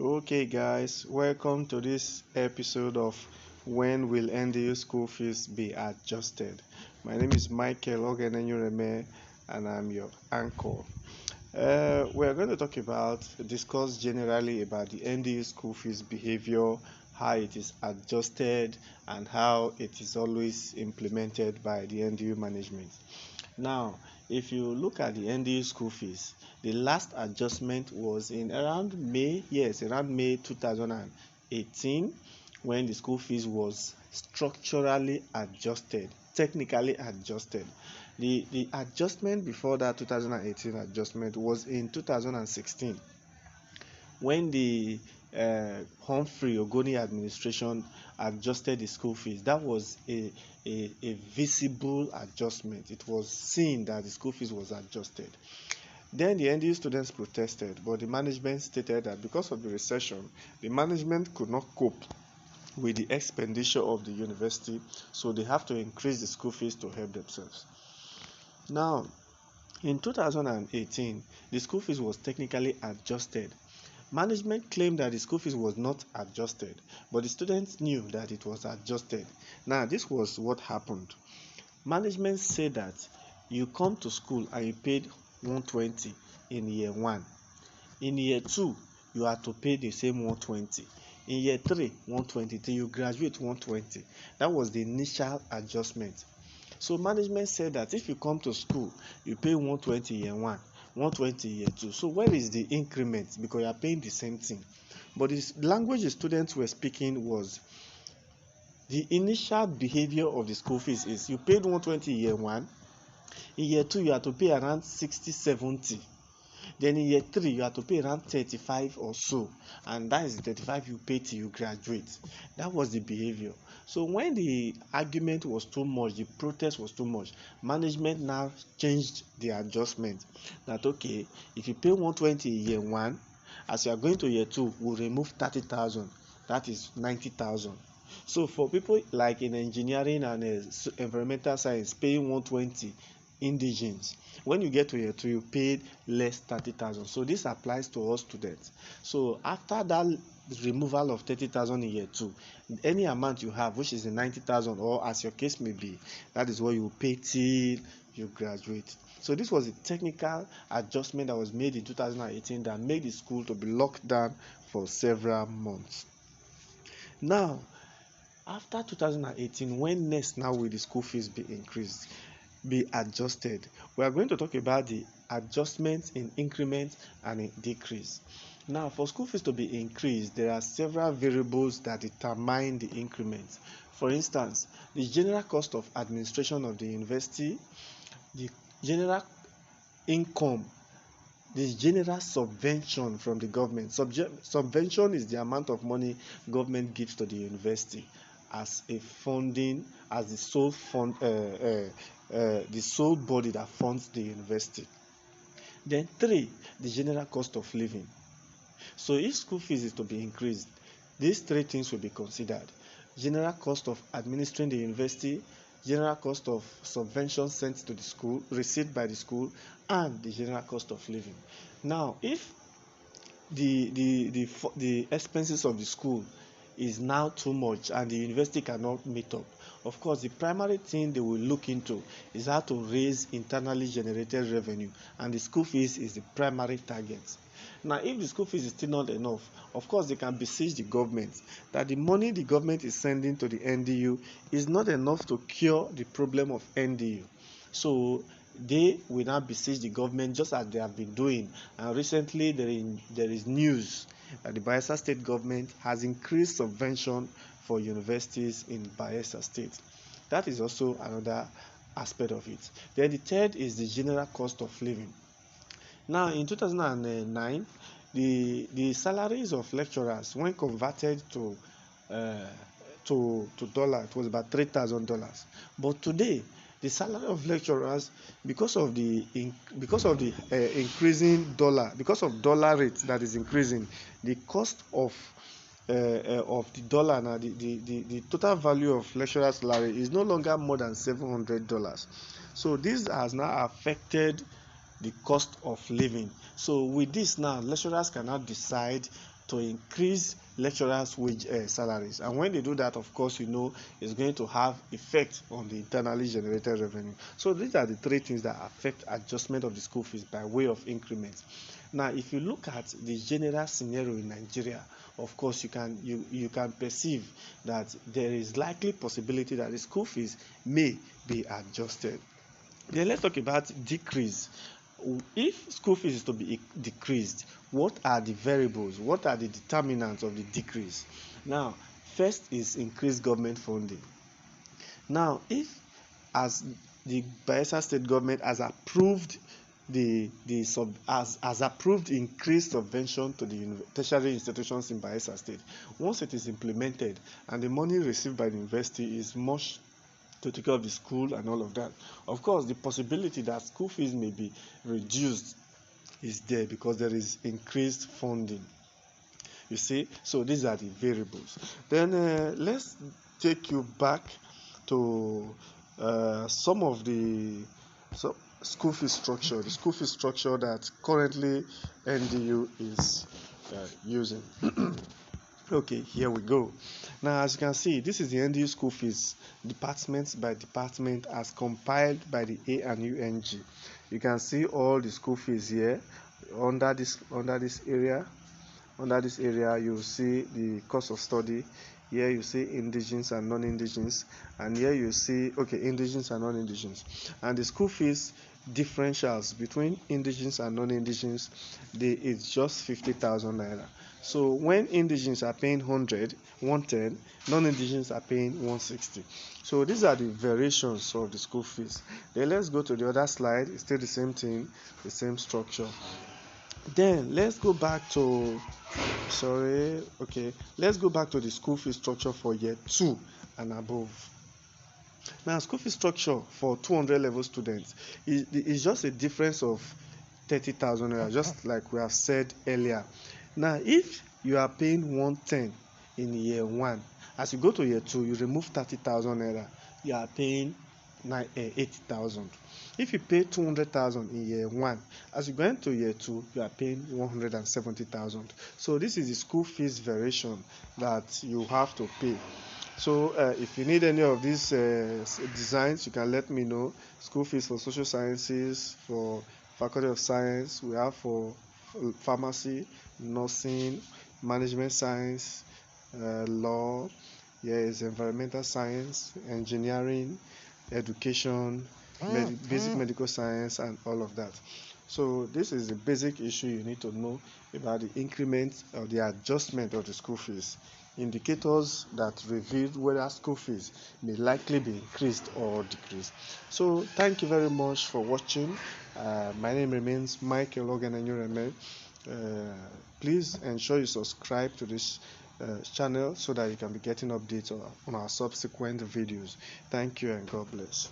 Okay, guys, welcome to this episode of When Will NDU School Fees Be Adjusted? My name is Michael Ogenenyureme and I'm your anchor. We're going to discuss generally about the NDU school fees behavior, how it is adjusted, and how it is always implemented by the NDU management. Now, if you look at the NDU school fees, the last adjustment was in around May 2018, when the school fees was structurally adjusted, technically adjusted. The adjustment before that 2018 adjustment was in 2016, when the Humphrey Ogoni administration adjusted the school fees. That was a visible adjustment. It was seen that the school fees was adjusted. Then the NDU students protested, but the management stated that because of the recession, the management could not cope with the expenditure of the university, so they have to increase the school fees to help themselves. Now, in 2018, the school fees was technically adjusted. Management claimed that the school fees was not adjusted, but the students knew that it was adjusted. Now, this was what happened. Management said that you come to school and you paid 120 in year 1. In year 2, you are to pay the same 120. In year 3, 120. Till you graduate, 120. That was the initial adjustment. So management said that if you come to school, you pay 120 year 1, 120 year 2. So where is the increment? Because you are paying the same thing. But the language the students were speaking was the initial behavior of the school fees is you paid 120 year 1. In year 2, you have to pay around 60, 70. Then in year 3, you have to pay around 35 or so. And that is the 35 you pay till you graduate. That was the behavior. So when the argument was too much, the protest was too much, management now changed the adjustment. That okay, if you pay 120 year 1, as you are going to year 2, we'll remove 30,000. That is 90,000. So for people like in engineering and environmental science, paying 120 indigents, when you get to year 2, you paid less 30,000. So this applies to all students. So after that removal of 30,000 in year 2, any amount you have, which is the 90,000, or as your case may be, that is what you pay till you graduate. So this was a technical adjustment that was made in 2018 that made the school to be locked down for several months. Now, after 2018, when next now will the school fees be increased, be adjusted? We are going to talk about the adjustments in increment and in decrease. Now, for school fees to be increased, there are several variables that determine the increment. For instance, the general cost of administration of the university, the general income, the general subvention from the government. Subvention is the amount of money government gives to the university as a funding, as the sole sole body that funds the university. Then 3, the general cost of living. So if school fees is to be increased, these 3 things will be considered: general cost of administering the university, general cost of subvention sent to the school, received by the school, and the general cost of living. Now, if the expenses of the school is now too much and the university cannot meet up, of course the primary thing they will look into is how to raise internally generated revenue, and the school fees is the primary target. Now, if the school fees is still not enough, of course they can beseech the government that the money the government is sending to the NDU is not enough to cure the problem of NDU. So they will now beseech the government, just as they have been doing. And recently there is news that the Bayelsa State government has increased subvention for universities in Bayelsa State. That is also another aspect of it. Then the third is the general cost of living. Now, in 2009, the salaries of lecturers, when converted to dollar, it was about $3,000. But today, the salary of lecturers, because of the increasing dollar, because of dollar rate that is increasing, the cost of the dollar now, the total value of lecturer salary is no longer more than $700. So this has now affected the cost of living. So with this now, lecturers cannot decide to increase lecturers' wage salaries. And when they do that, of course, it's going to have effect on the internally generated revenue. So these are the three things that affect adjustment of the school fees by way of increments. Now, if you look at the general scenario in Nigeria, of course, you can perceive that there is likely possibility that the school fees may be adjusted. Then let's talk about decrease. If school fees is to be decreased, what are the variables? What are the determinants of the decrease? Now, first is increased government funding. Now, if as the Bayelsa State government has approved has approved increased subvention to the tertiary institutions in Bayelsa State, once it is implemented and the money received by the university is much to take care of the school and all of that, of course, the possibility that school fees may be reduced is there because there is increased funding. You see, so these are the variables. Then let's take you back to some of the school fee structure, the school fee structure that currently NDU is using. Okay, here we go. Now, as you can see, this is the NDU school fees department by department as compiled by the ANUNG. You can see all the school fees here under this area. Under this area, you see the course of study. Here you see indigenous and non-indigenous, and here you see indigenous and non-indigenous, and the school fees differentials between indigenous and non-indigenous, it's just 50,000 naira. So when indigenous are paying 110, non-indigenous are paying 160. So these are the variations of the school fees. Then let's go to the other slide. It's still the same thing, the same structure. Then let's go back to let's go back to the school fee structure for year 2 and above. Now, school fee structure for 200 level students is just a difference of 30,000 naira, just like we have said earlier. Now, if you are paying 110 in year 1, as you go to year 2, you remove 30,000 naira, you are paying 80,000. If you pay 200,000 in year 1, as you go into year 2, you are paying 170,000. So this is the school fees variation that you have to pay. So if you need any of these designs, you can let me know. School fees for social sciences, for faculty of science, we have for pharmacy, nursing, management science, law, is environmental science, engineering, education, basic medical science, and all of that. So this is the basic issue you need to know about the increment or the adjustment of the school fees. Indicators that reveal whether school fees may likely be increased or decreased. So thank you very much for watching. My name remains Michael Ogenenyu. Please ensure you subscribe to this channel so that you can be getting updates on our subsequent videos. Thank you and God bless.